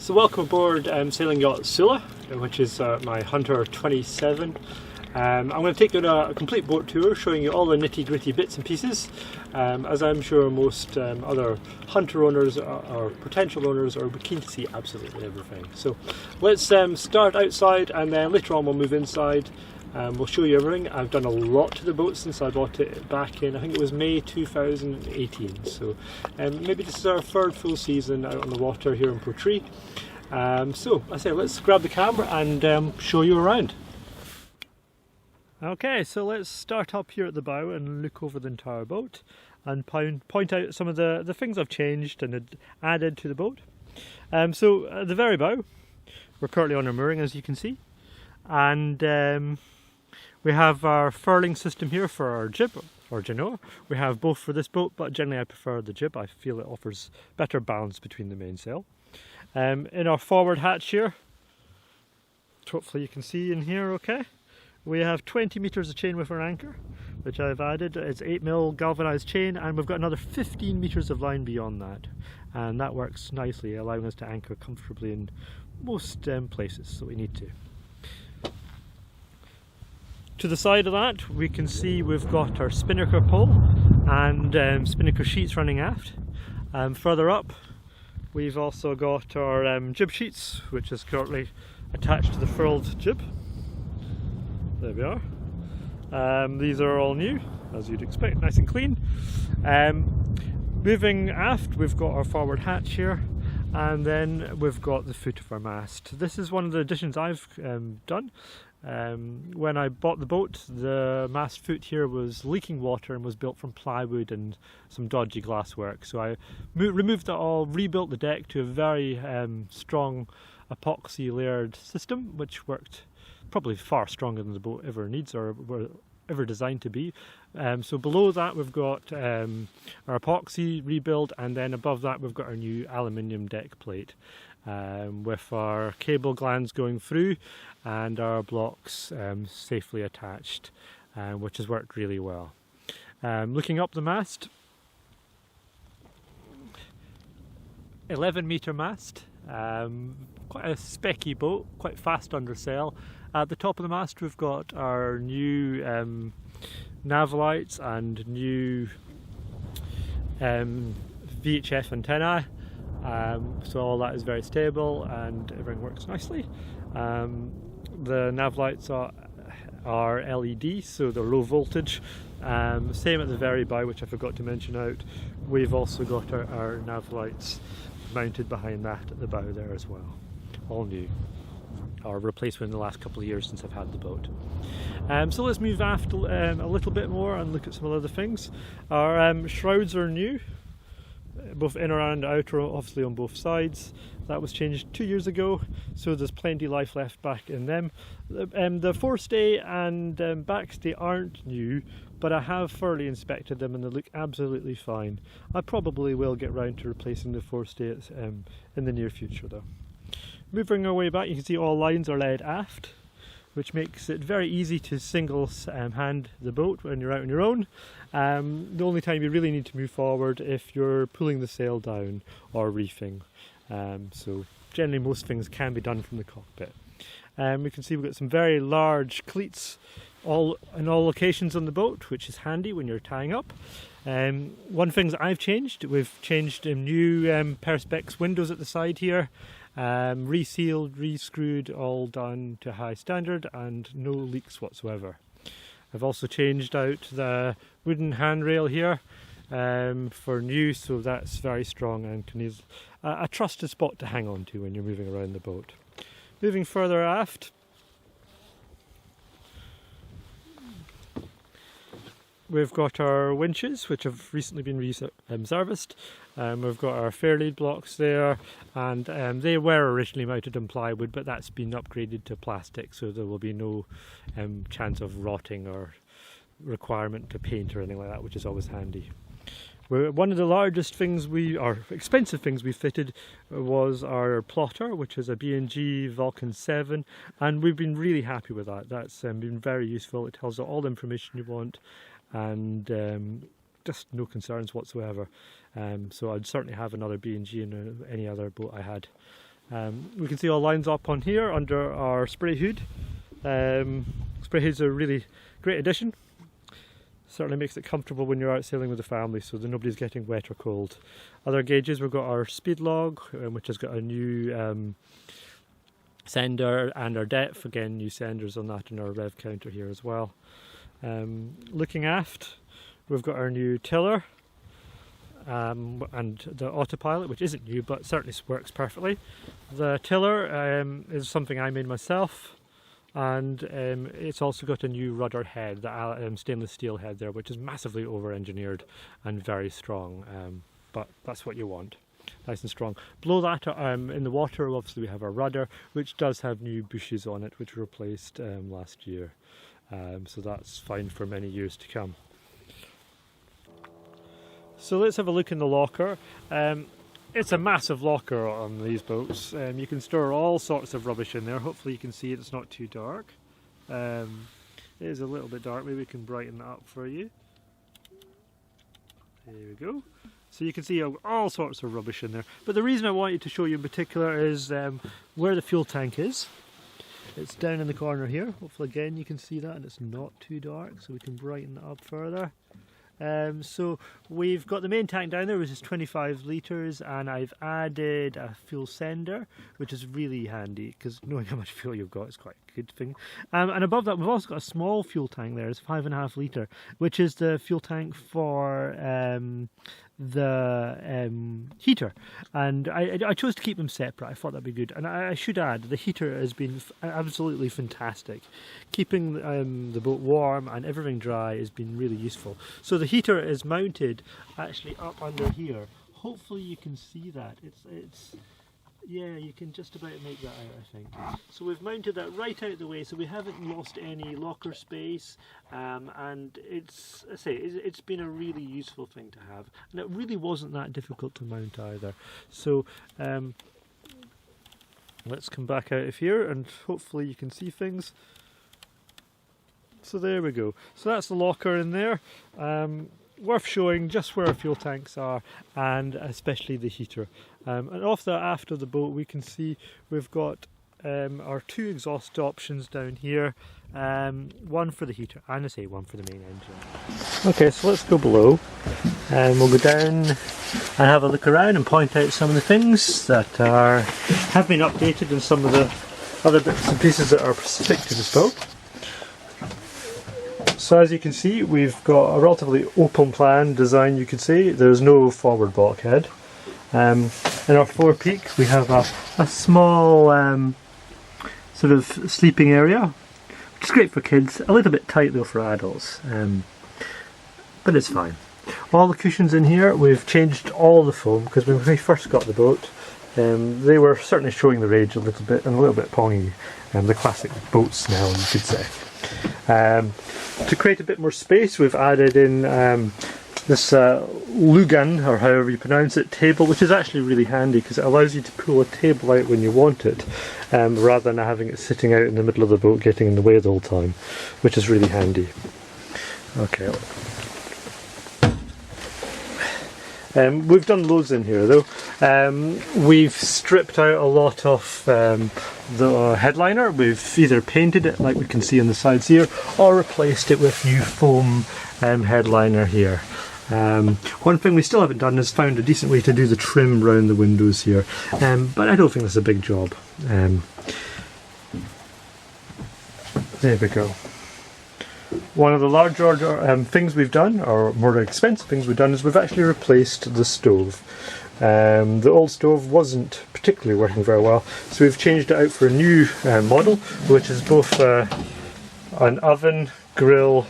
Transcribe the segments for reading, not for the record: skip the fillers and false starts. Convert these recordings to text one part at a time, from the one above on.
So welcome aboard sailing yacht Sula, which is my Hunter 27. I'm going to take you on a complete boat tour showing you all the nitty gritty bits and pieces, as I'm sure most other Hunter owners or potential owners are keen to see absolutely everything. So let's start outside and then later on we'll move inside. We'll show you everything. I've done a lot to the boat since I bought it back in, I think it was May 2018. So maybe this is our third full season out on the water here in Portree. So I say let's grab the camera and show you around. Okay, so let's start up here at the bow and look over the entire boat and point out some of the things I've changed and added to the boat. So at the very bow, we're currently on our mooring, as you can see, and we have our furling system here for our jib or genoa. We have both for this boat, but generally I prefer the jib. I feel it offers better balance between the mainsail. In our forward hatch here, hopefully you can see in here okay, we have 20 metres of chain with our anchor, which I've added. It's 8mm galvanised chain, and we've got another 15 metres of line beyond that, and that works nicely, allowing us to anchor comfortably in most places that we need to. To the side of that, we can see we've got our spinnaker pole and spinnaker sheets running aft. Further up, we've also got our jib sheets, which is currently attached to the furled jib. There we are. These are all new, as you'd expect, nice and clean. Moving aft, we've got our forward hatch here, and then we've got the foot of our mast. This is one of the additions I've done. When I bought the boat, the mast foot here was leaking water and was built from plywood and some dodgy glasswork. So I removed that all, rebuilt the deck to a very strong epoxy layered system, which worked probably far stronger than the boat ever needs or were ever designed to be. So below that we've got our epoxy rebuild, and then above that we've got our new aluminium deck plate. With our cable glands going through and our blocks safely attached, which has worked really well. Looking up the mast, 11-metre mast, quite a specky boat, quite fast under sail. At the top of the mast we've got our new Nav Lights and new VHF antennae. So all that is very stable and everything works nicely. The nav lights are LED, so they're low voltage. Same at the very bow, which I forgot to mention out. We've also got our nav lights mounted behind that at the bow there as well. All new, or replacement in the last couple of years since I've had the boat. So let's move aft a little bit more and look at some other things. Our shrouds are new, both inner and outer, obviously on both sides. That was changed 2 years ago, so there's plenty life left back in them. The forestay and backstay aren't new, but I have thoroughly inspected them and they look absolutely fine. I probably will get round to replacing the forestay in the near future though. Moving our way back, you can see all lines are led aft, which makes it very easy to single hand the boat when you're out on your own. The only time you really need to move forward if you're pulling the sail down or reefing. So generally most things can be done from the cockpit. We can see we've got some very large cleats in all locations on the boat, which is handy when you're tying up. One thing that I've changed, we've changed new perspex windows at the side here. Resealed, re-screwed, all done to high standard and no leaks whatsoever. I've also changed out the wooden handrail here for new, so that's very strong and can use a trusted spot to hang on to when you're moving around the boat. Moving further aft, we've got our winches, which have recently been serviced. We've got our fair lead blocks there, and they were originally mounted on plywood, but that's been upgraded to plastic, so there will be no chance of rotting or requirement to paint or anything like that, which is always handy. One of the largest things expensive things we fitted was our plotter, which is a B&G Vulcan 7, and we've been really happy with that. That's been very useful. It tells you all the information you want, and just no concerns whatsoever. So I'd certainly have another B&G in any other boat I had We can see all lines up on here under our spray hood. Spray hoods are a really great addition. Certainly makes it comfortable when you're out sailing with the family so that nobody's getting wet or cold. Other gauges, we've got our speed log, which has got a new sender, and our depth, again new senders on that, and our Rev Counter here as well. Looking aft, we've got our new tiller and the autopilot, which isn't new but certainly works perfectly. The tiller is something I made myself, and it's also got a new rudder head, the stainless steel head there, which is massively over-engineered and very strong, but that's what you want. Nice and strong. Below that, in the water, obviously we have our rudder, which does have new bushes on it, which were replaced last year. So that's fine for many years to come. So let's have a look in the locker. It's a massive locker on these boats. You can store all sorts of rubbish in there. Hopefully you can see it, it's not too dark. It is a little bit dark, maybe we can brighten that up for you. There we go. So you can see all sorts of rubbish in there. But the reason I wanted to show you in particular is where the fuel tank is. It's down in the corner here. Hopefully again you can see that, and it's not too dark, so we can brighten it up further. So we've got the main tank down there, which is 25 litres, and I've added a fuel sender, which is really handy because knowing how much fuel you've got is quite a good thing. And above that we've also got a small fuel tank there. It's 5.5 litre, which is the fuel tank for the heater, and I chose to keep them separate. I thought that'd be good, and I should add the heater has been absolutely fantastic. Keeping the boat warm and everything dry has been really useful. So the heater is mounted actually up under here. Hopefully you can see that. It's yeah, you can just about make that out, I think. So we've mounted that right out the way, so we haven't lost any locker space, and it's, I say, it's been a really useful thing to have, and it really wasn't that difficult to mount either. So let's come back out of here, and hopefully you can see things. So there we go. So that's the locker in there. Worth showing just where our fuel tanks are, and especially the heater. And off the aft of the boat we can see we've got our two exhaust options down here, one for the heater and I say one for the main engine. Okay, so let's go below and we'll go down and have a look around and point out some of the things that have been updated and some of the other bits and pieces that are specific to this boat. So as you can see, we've got a relatively open plan design, you could say. There's no forward bulkhead. In our forepeak we have a small sort of sleeping area, which is great for kids, a little bit tight though for adults, but it's fine. All the cushions in here, we've changed all the foam, because when we first got the boat they were certainly showing their age a little bit and a little bit pongy, the classic boat smell you could say. To create a bit more space we've added in this lugan, or however you pronounce it, table, which is actually really handy because it allows you to pull a table out when you want it, rather than having it sitting out in the middle of the boat getting in the way the whole time, which is really handy. Okay. We've done loads in here though. We've stripped out a lot of the headliner. We've either painted it like we can see on the sides here, or replaced it with new foam headliner here. One thing we still haven't done is found a decent way to do the trim around the windows here, but I don't think that's a big job. There we go. One of the larger things we've done, or more expensive things we've done, is we've actually replaced the stove. The old stove wasn't particularly working very well, so we've changed it out for a new model, which is both an oven, grill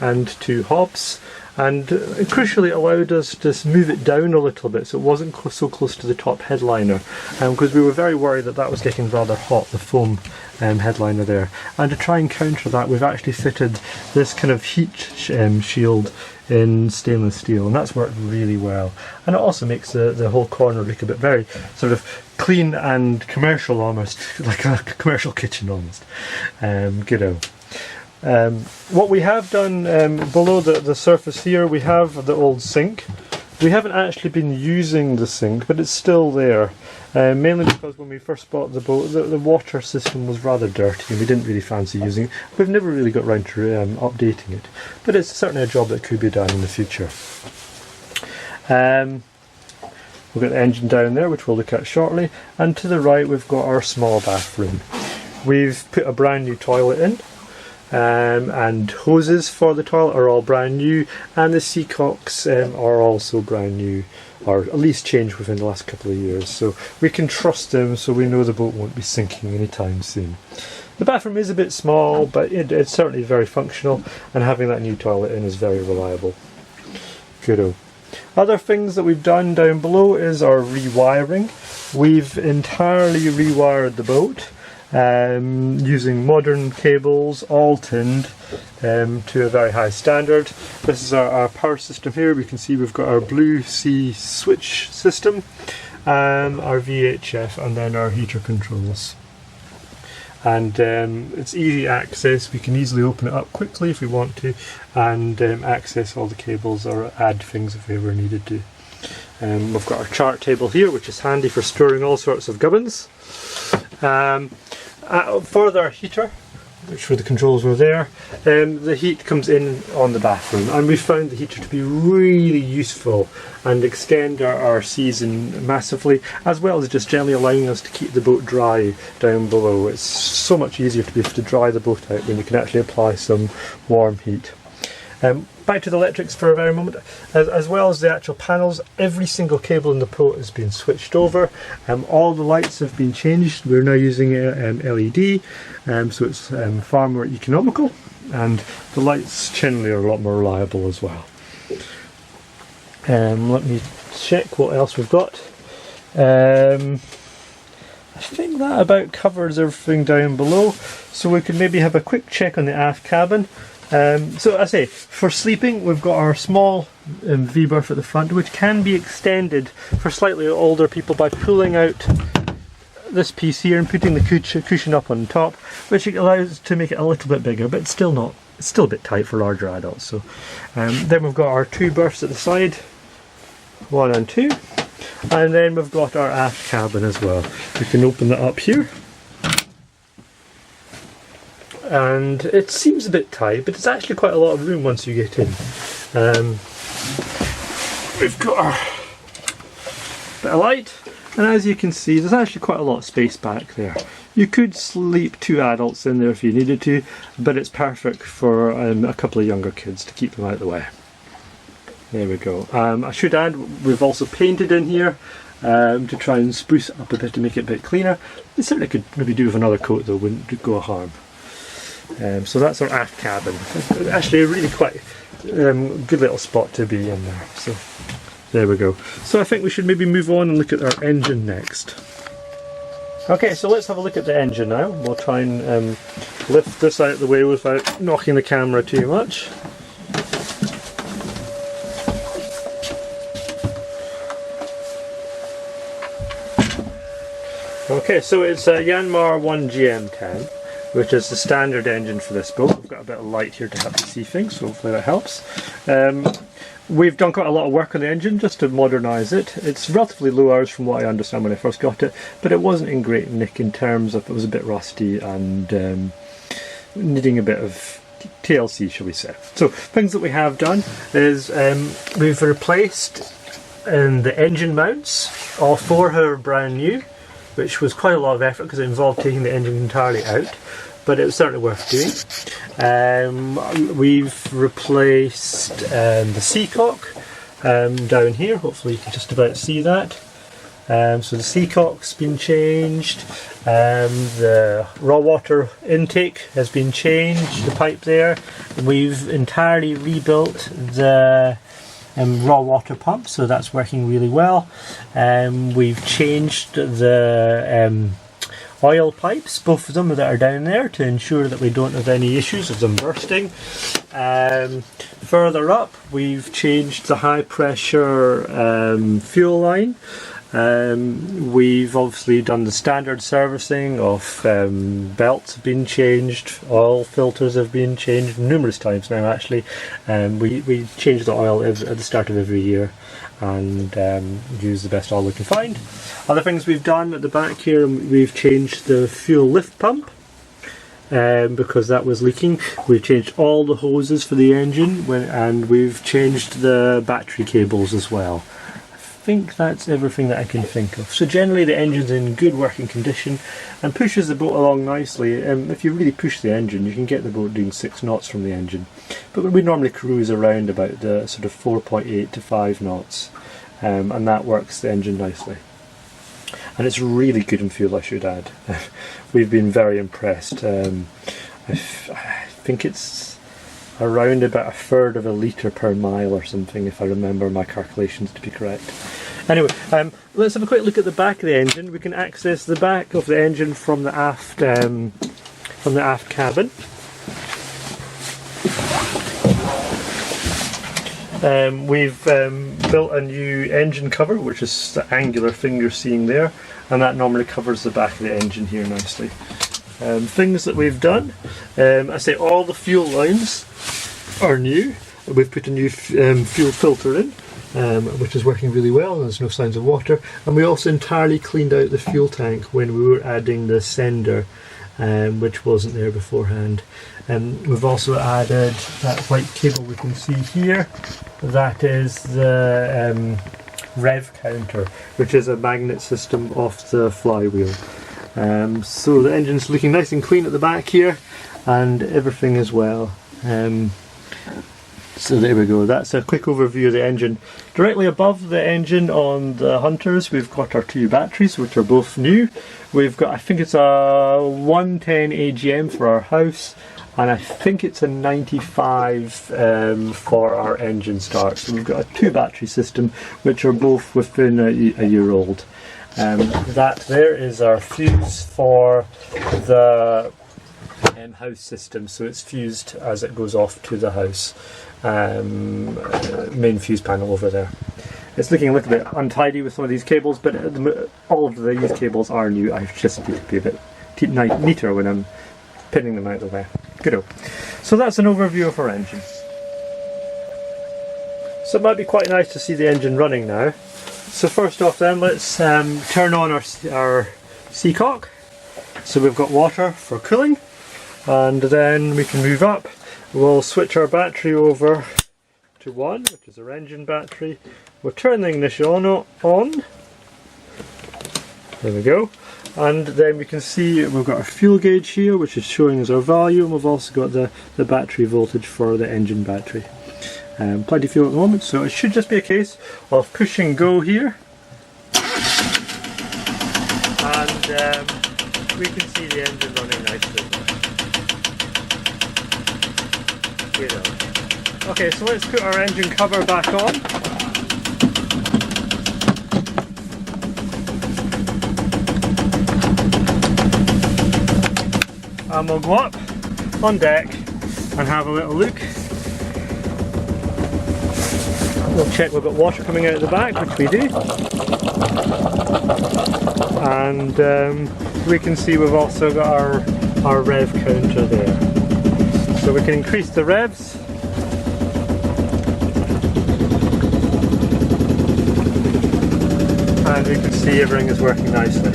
and two hobs, and crucially it allowed us to move it down a little bit so it wasn't so close to the top headliner, because we were very worried that that was getting rather hot, the foam headliner there. And to try and counter that, we've actually fitted this kind of heat shield in stainless steel, and that's worked really well, and it also makes the whole corner look a bit very sort of clean and commercial, almost like a commercial kitchen almost. What we have done below the surface here, we have the old sink, We haven't actually been using the sink, but it's still there. Mainly because when we first bought the boat, the water system was rather dirty and we didn't really fancy using it. We've never really got round to updating it, but it's certainly a job that could be done in the future. We've got the engine down there, which we'll look at shortly, and to the right we've got our small bathroom. We've put a brand new toilet in, and hoses for the toilet are all brand new, and the seacocks are also brand new, or at least changed within the last couple of years, so we can trust them, so we know the boat won't be sinking anytime soon. The bathroom is a bit small, but it's certainly very functional, and having that new toilet in is very reliable. Good-o. Other things that we've done down below is our rewiring. We've entirely rewired the boat using modern cables, all tinned to a very high standard. This is our power system here. We can see we've got our Blue Sea switch system, our VHF, and then our heater controls. And it's easy access. We can easily open it up quickly if we want to, and access all the cables or add things if we ever needed to. We've got our chart table here, which is handy for storing all sorts of gubbins. Further, our heater, which where the controls were there, the heat comes in on the bathroom, and we found the heater to be really useful and extend our season massively, as well as just generally allowing us to keep the boat dry down below. It's so much easier to be able to dry the boat out when you can actually apply some warm heat. Back to the electrics for a very moment. As well as the actual panels, every single cable in the boat has been switched over. All the lights have been changed. We're now using LED, so it's far more economical, and the lights generally are a lot more reliable as well. Let me check what else we've got. I think that about covers everything down below, so we can maybe have a quick check on the aft cabin. So I say, for sleeping we've got our small V-berth at the front, which can be extended for slightly older people by pulling out this piece here and putting the cushion up on top, which allows to make it a little bit bigger, but it's still a bit tight for larger adults. So then we've got our two berths at the side, 1 and 2, and then we've got our aft cabin as well. We can open that up here. And it seems a bit tight, but it's actually quite a lot of room once you get in. We've got our bit of light, and as you can see there's actually quite a lot of space back there. You could sleep 2 adults in there if you needed to, but it's perfect for a couple of younger kids to keep them out of the way. There we go. I should add, we've also painted in here to try and spruce it up a bit to make it a bit cleaner. We certainly could maybe do with another coat though, wouldn't go harm. So that's our aft cabin. Actually a really quite good little spot to be in there. So there we go. So I think we should maybe move on and look at our engine next. Okay, so let's have a look at the engine now. We'll try and lift this out of the way without knocking the camera too much. Okay, so it's a Yanmar 1GM10. Which is the standard engine for this boat. We've got a bit of light here to help you see things, so hopefully that helps. We've done quite a lot of work on the engine just to modernise it. It's relatively low hours from what I understand when I first got it, but it wasn't in great nick in terms of it was a bit rusty and needing a bit of TLC, shall we say. So things that we have done is we've replaced the engine mounts. All 4 are brand new, which was quite a lot of effort because it involved taking the engine entirely out, but it was certainly worth doing. We've replaced the seacock down here. Hopefully you can just about see that. So the seacock's been changed, the raw water intake has been changed, the pipe there. We've entirely rebuilt the raw water pump, so that's working really well. We've changed the oil pipes, both of them that are down there, to ensure that we don't have any issues of them bursting. Further up we've changed the high pressure fuel line. We've obviously done the standard servicing of belts have been changed, oil filters have been changed numerous times now actually. We change the oil at the start of every year and use the best oil we can find. Other things we've done at the back here, we've changed the fuel lift pump. Because that was leaking. We've changed all the hoses for the engine and we've changed the battery cables as well. I think that's everything that I can think of. So generally the engine's in good working condition and pushes the boat along nicely. If you really push the engine, you can get the boat doing 6 knots from the engine. But we normally cruise around about the sort of 4.8 to 5 knots and that works the engine nicely. And it's really good in fuel, I should add. We've been very impressed. I think it's around about 1/3 of a litre per mile or something, if I remember my calculations to be correct. Anyway, let's have a quick look at the back of the engine. We can access the back of the engine from the aft cabin. We've built a new engine cover, which is the angular thing you're seeing there, and that normally covers the back of the engine here nicely. Things that we've done, I say all the fuel lines are new. We've put a new fuel filter in, which is working really well, there's no signs of water, and we also entirely cleaned out the fuel tank when we were adding the sender, which wasn't there beforehand. We've also added that white cable we can see here. That is the Rev Counter, which is a magnet system off the flywheel. So the engine's looking nice and clean at the back here, and everything as well. So there we go, that's a quick overview of the engine. Directly above the engine on the Hunters we've got our 2 batteries, which are both new. We've got, I think it's a 110 AGM for our house, and I think it's a 95 for our engine start. So we've got a 2 battery system which are both within a year old. That there is our fuse for the house system, so it's fused as it goes off to the house. Main fuse panel over there. It's looking a little bit untidy with some of these cables, but all of these cables are new. I just need to be a bit neater when I'm pinning them out of the way. Good-o. So that's an overview of our engine. So it might be quite nice to see the engine running now. So first off then, let's turn on our seacock. So we've got water for cooling, and then we can move up. We'll switch our battery over to 1, which is our engine battery. We'll turn the ignition on. There we go. And then we can see we've got our fuel gauge here, which is showing us our value, and we've also got the battery voltage for the engine battery. Plenty of fuel at the moment, so it should just be a case of pushing go here. And we can see the engine running nicely. Okay, so let's put our engine cover back on. And we'll go up on deck and have a little look. We'll check we've got water coming out of the back, which we do. And we can see we've also got our rev counter there. So we can increase the revs. And we can see everything is working nicely.